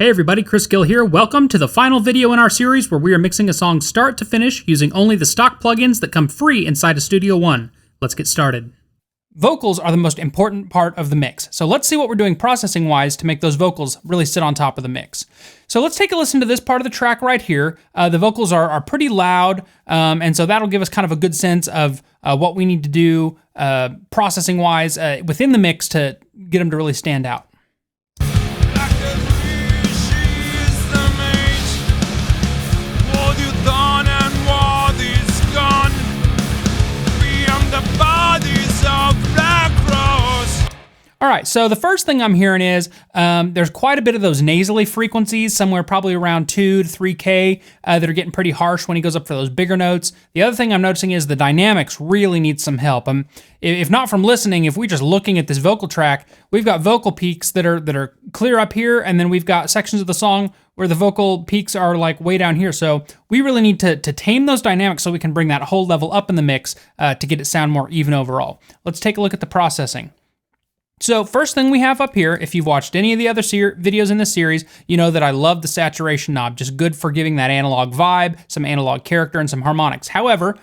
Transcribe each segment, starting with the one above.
Hey everybody, Chris Gill here. Welcome to the final video in our series where we are mixing a song start to finish using only the stock plugins that come free inside of Studio One. Let's get started. Vocals are the most important part of the mix, so let's see what we're doing processing-wise to make those vocals really sit on top of the mix. So let's take a listen to this part of the track right here. The vocals are pretty loud, and so that'll give us kind of a good sense of what we need to do processing-wise within the mix to get them to really stand out. All right, so the first thing I'm hearing is there's quite a bit of those nasally frequencies, somewhere probably around 2 to 3K, that are getting pretty harsh when he goes up for those bigger notes. The other thing I'm noticing is the dynamics really need some help. If not from listening, if we're just looking at this vocal track, we've got vocal peaks that are clear up here, and then we've got sections of the song where the vocal peaks are like way down here. So we really need to tame those dynamics so we can bring that whole level up in the mix to get it sound more even overall. Let's take a look at the processing. So first thing we have up here, if you've watched any of the other videos in this series, you know that I love the saturation knob, just good for giving that analog vibe, some analog character, and some harmonics. However,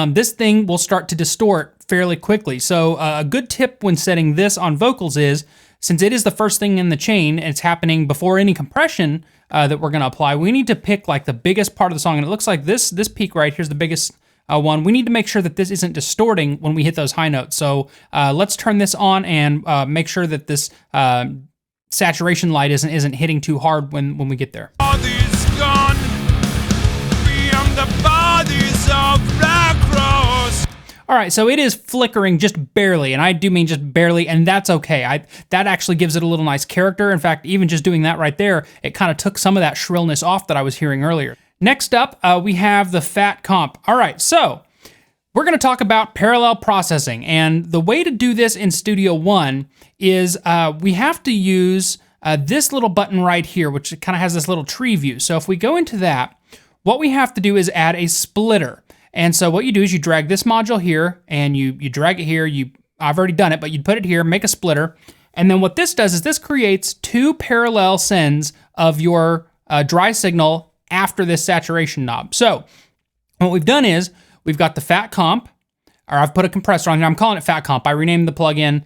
this thing will start to distort fairly quickly. So a good tip when setting this on vocals is, since it is the first thing in the chain, and it's happening before any compression that we're gonna apply, we need to pick like the biggest part of the song, and it looks like this peak right here is the biggest one. We need to make sure that this isn't distorting when we hit those high notes. So let's turn this on and make sure that this saturation light isn't hitting too hard when we get there. All right, so it is flickering just barely, and I do mean just barely, and that's okay. That actually gives it a little nice character. In fact, even just doing that right there, it kind of took some of that shrillness off that I was hearing earlier. Next up, we have the Fat Comp. All right, so we're gonna talk about parallel processing, and the way to do this in Studio One is we have to use this little button right here, which kind of has this little tree view. So if we go into that, what we have to do is add a splitter. And so what you do is you drag this module here, and you drag it here. I've already done it, but you'd put it here, make a splitter, and then what this does is this creates two parallel sends of your dry signal after this saturation knob. So what we've done is we've got the Fat Comp, or I've put a compressor on here. I'm calling it Fat Comp. I renamed the plugin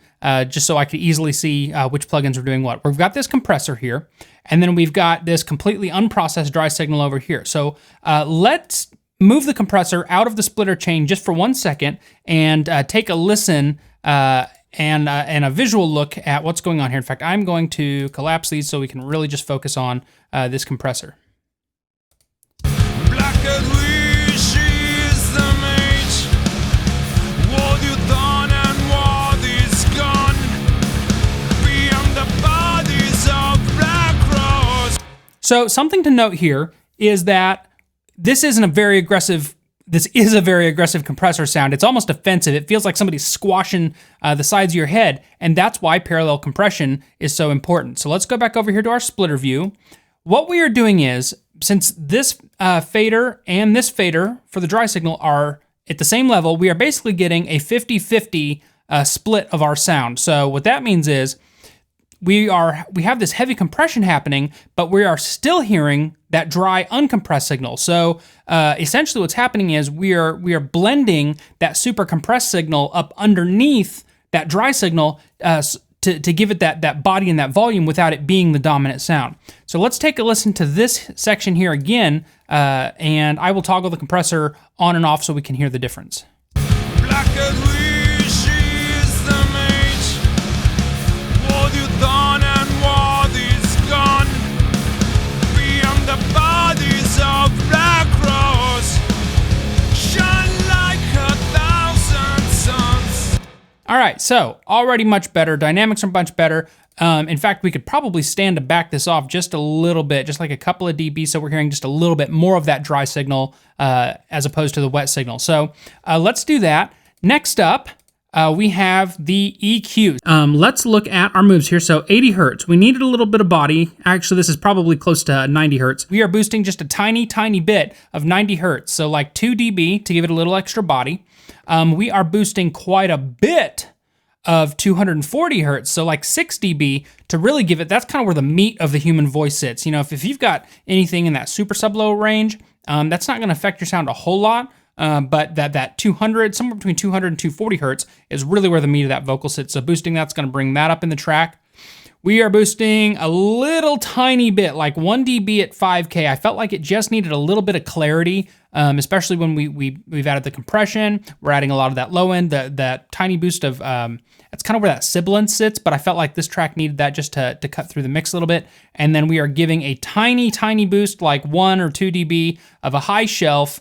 just so I could easily see which plugins are doing what. We've got this compressor here, and then we've got this completely unprocessed dry signal over here. So let's move the compressor out of the splitter chain just for 1 second and take a listen and a visual look at what's going on here. In fact, I'm going to collapse these so we can really just focus on this compressor. So something to note here is that this is a very aggressive compressor sound. It's almost offensive. It feels like somebody's squashing the sides of your head, and that's why parallel compression is so important. So let's go back over here to our splitter view. What we are doing is, since this fader and this fader for the dry signal are at the same level, we are basically getting a 50-50 split of our sound. So what that means is we have this heavy compression happening, but we are still hearing that dry uncompressed signal. So essentially what's happening is we are blending that super compressed signal up underneath that dry signal to give it that body and that volume without it being the dominant sound. So let's take a listen to this section here again, and I will toggle the compressor on and off so we can hear the difference. All right, so already much better. Dynamics are much better. In fact, we could probably stand to back this off just a little bit, just like a couple of dB, so we're hearing just a little bit more of that dry signal as opposed to the wet signal. So let's do that. Next up, we have the EQ. Let's look at our moves here. So 80 hertz, we needed a little bit of body. Actually, this is probably close to 90 hertz. We are boosting just a tiny, tiny bit of 90 hertz. So like 2 dB to give it a little extra body. We are boosting quite a bit of 240 hertz, so like 6 dB, to really give it, that's kind of where the meat of the human voice sits. You know, if you've got anything in that super sub-low range, that's not going to affect your sound a whole lot, but that 200, somewhere between 200 and 240 hertz is really where the meat of that vocal sits. So boosting that's going to bring that up in the track. We are boosting a little tiny bit, like 1 dB at 5K. I felt like it just needed a little bit of clarity, especially when we've added the compression. We're adding a lot of that low end, that tiny boost of, that's kind of where that sibilant sits, but I felt like this track needed that just to cut through the mix a little bit. And then we are giving a tiny boost, like 1 or 2 dB of a high shelf,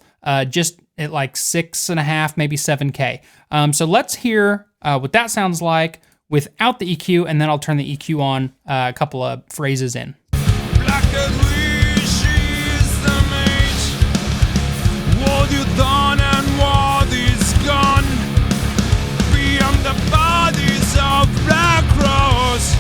just at like 6.5, maybe 7K. So let's hear what that sounds like without the EQ, and then I'll turn the EQ on a couple of phrases in. Black and wish is the mate. What you done and what is gone. Beyond the bodies of Black Cross.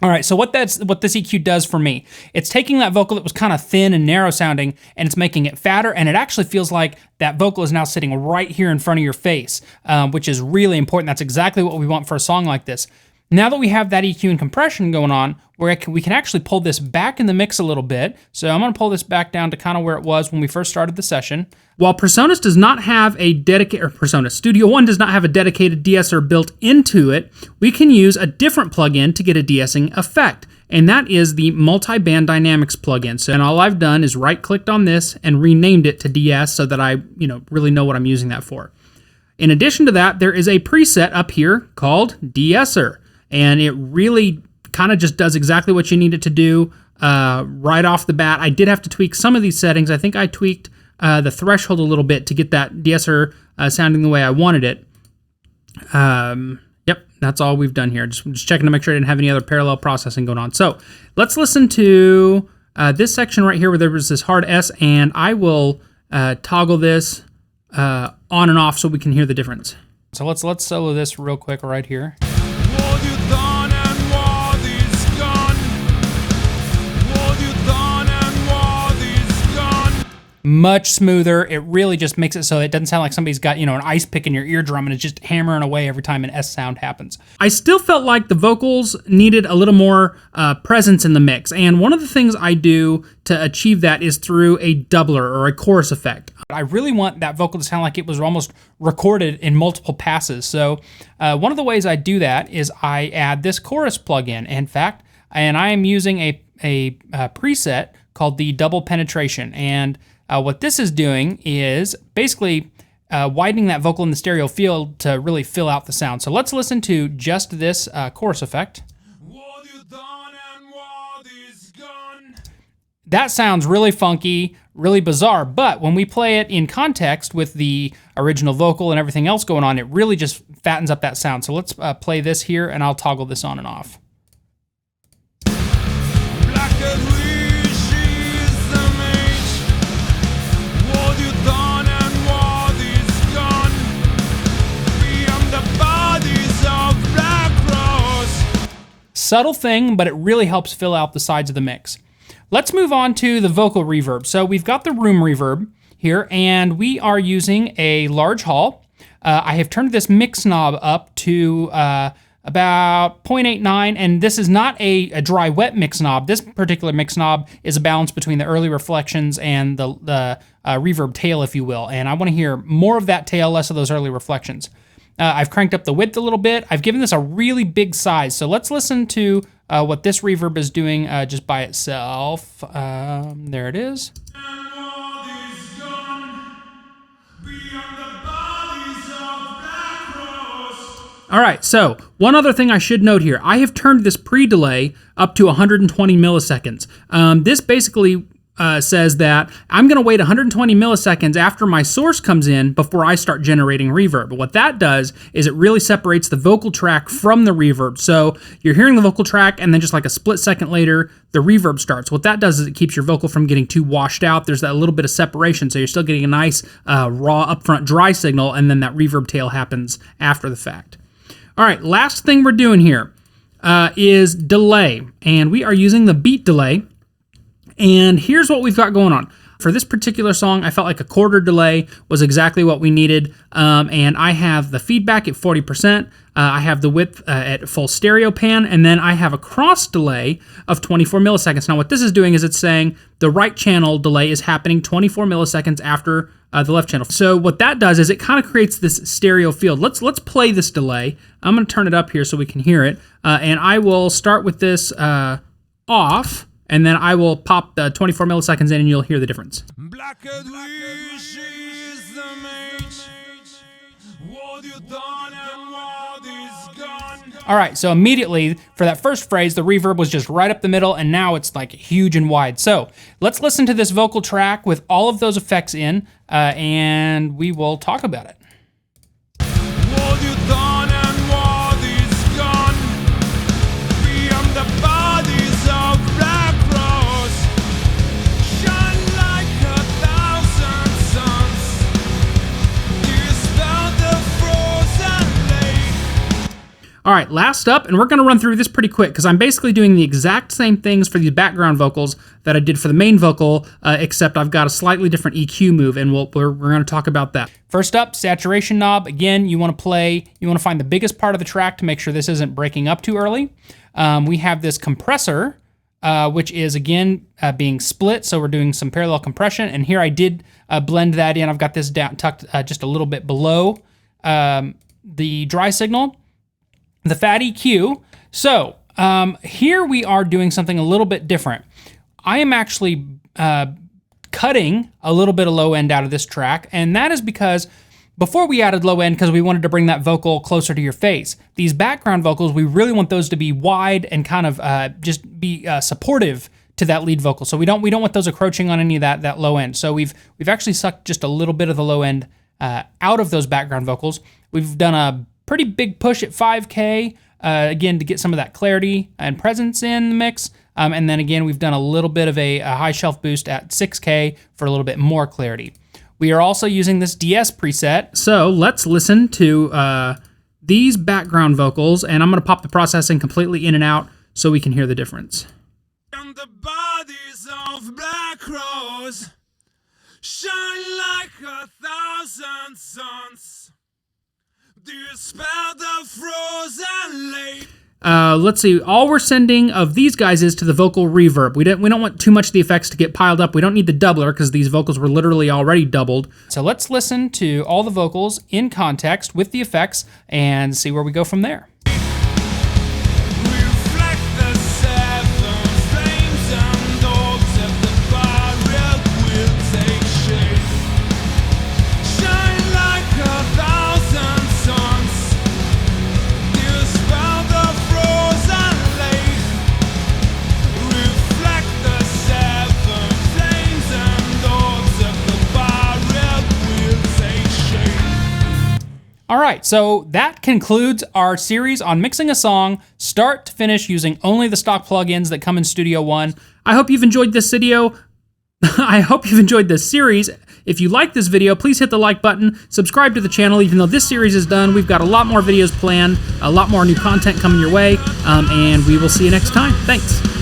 All right, so what this EQ does for me, it's taking that vocal that was kind of thin and narrow sounding, and it's making it fatter, and it actually feels like that vocal is now sitting right here in front of your face, which is really important. That's exactly what we want for a song like this. Now that we have that EQ and compression going on, we can actually pull this back in the mix a little bit. So I'm going to pull this back down to kind of where it was when we first started the session. While PreSonus does not have a PreSonus Studio One does not have a dedicated de-esser built into it, we can use a different plugin to get a de-essing effect, and that is the Multi-Band Dynamics plugin. So, and all I've done is right-clicked on this and renamed it to de-ess so that I, really know what I'm using that for. In addition to that, there is a preset up here called de-esser. And it really kind of just does exactly what you need it to do right off the bat. I did have to tweak some of these settings. I think I tweaked the threshold a little bit to get that de-esser sounding the way I wanted it. Yep, that's all we've done here. Just checking to make sure I didn't have any other parallel processing going on. So let's listen to this section right here where there was this hard S, and I will toggle this on and off so we can hear the difference. So let's solo this real quick right here. What you done and what is gone. What you done and what is gone. Much smoother. It really just makes it so it doesn't sound like somebody's got, an ice pick in your eardrum and it's just hammering away every time an S sound happens. I still felt like the vocals needed a little more presence in the mix. And one of the things I do to achieve that is through a doubler or a chorus effect. I really want that vocal to sound like it was almost recorded in multiple passes. So one of the ways I do that is I add this chorus plugin, in fact, and I am using a preset called the double penetration. And what this is doing is basically widening that vocal in the stereo field to really fill out the sound. So let's listen to just this chorus effect. What you done and what is gone. That sounds really funky, really bizarre, but when we play it in context with the original vocal and everything else going on, it really just fattens up that sound. So let's play this here, and I'll toggle this on and off. Black and wish is the mate. What you done and what is gone. Beyond the bodies of Black Cross. Subtle thing, but it really helps fill out the sides of the mix. Let's move on to the vocal reverb. So we've got the room reverb here, and we are using a large hall. I have turned this mix knob up to about 0.89, and this is not a dry wet mix knob. This particular mix knob is a balance between the early reflections and the reverb tail, if you will. And I want to hear more of that tail, less of those early reflections. I've cranked up the width a little bit. I've given this a really big size. So let's listen to what this reverb is doing just by itself. There it is. All right, so one other thing I should note here. I have turned this pre-delay up to 120 milliseconds. This basically says that I'm going to wait 120 milliseconds after my source comes in before I start generating reverb. But what that does is it really separates the vocal track from the reverb. So you're hearing the vocal track, and then just like a split second later, the reverb starts. What that does is it keeps your vocal from getting too washed out. There's that little bit of separation, so you're still getting a nice raw upfront dry signal, and then that reverb tail happens after the fact. All right, last thing we're doing here is delay, and we are using the beat delay. And here's what we've got going on. For this particular song, I felt like a quarter delay was exactly what we needed, and I have the feedback at 40%, I have the width at full stereo pan, and then I have a cross delay of 24 milliseconds. Now what this is doing is it's saying the right channel delay is happening 24 milliseconds after the left channel. So what that does is it kind of creates this stereo field. Let's play this delay. I'm going to turn it up here so we can hear it, and I will start with this off, and then I will pop the 24 milliseconds in and you'll hear the difference. Black Wish is the mage. What you done and what is gone. All right, so immediately for that first phrase, the reverb was just right up the middle, and now it's like huge and wide. So let's listen to this vocal track with all of those effects in, and we will talk about it. What you done and what is gone. Beyond the bodies of Black Rose. Shine like 1,000 suns. Dispel the frozen lake. All right, last up, and we're going to run through this pretty quick because I'm basically doing the exact same things for these background vocals that I did for the main vocal, except I've got a slightly different EQ move, and we're going to talk about that. First up, saturation knob. Again, you want to find the biggest part of the track to make sure this isn't breaking up too early. We have this compressor, which is, again, being split, so we're doing some parallel compression, and here I did blend that in. I've got this down tucked just a little bit below the dry signal. The fat EQ. So here we are doing something a little bit different. I am actually cutting a little bit of low end out of this track, and that is because before we added low end, because we wanted to bring that vocal closer to your face. These background vocals, we really want those to be wide and kind of just be supportive to that lead vocal. So we don't want those encroaching on any of that low end. So we've actually sucked just a little bit of the low end out of those background vocals. We've done a pretty big push at 5K, again, to get some of that clarity and presence in the mix. And then again, we've done a little bit of a high shelf boost at 6K for a little bit more clarity. We are also using this DS preset. So let's listen to these background vocals, and I'm going to pop the processing completely in and out so we can hear the difference. And the bodies of Black Rose shine like 1,000 suns. Dispel the frozen lake. Let's see. All we're sending of these guys is to the vocal reverb. We don't want too much of the effects to get piled up. We don't need the doubler because these vocals were literally already doubled. So let's listen to all the vocals in context with the effects and see where we go from there. Reflect the seven flames and dogs of the barrel will take shape. Shine like 1,000 suns. Dispel the frozen lake. Reflect the seven flames and dogs of the barrel will take shape. All right, so that concludes our series on mixing a song start to finish using only the stock plugins that come in Studio One. I hope you've enjoyed this video. I hope you've enjoyed this series. If you like this video, please hit the like button, subscribe to the channel. Even though this series is done, we've got a lot more videos planned, a lot more new content coming your way, and we will see you next time. Thanks.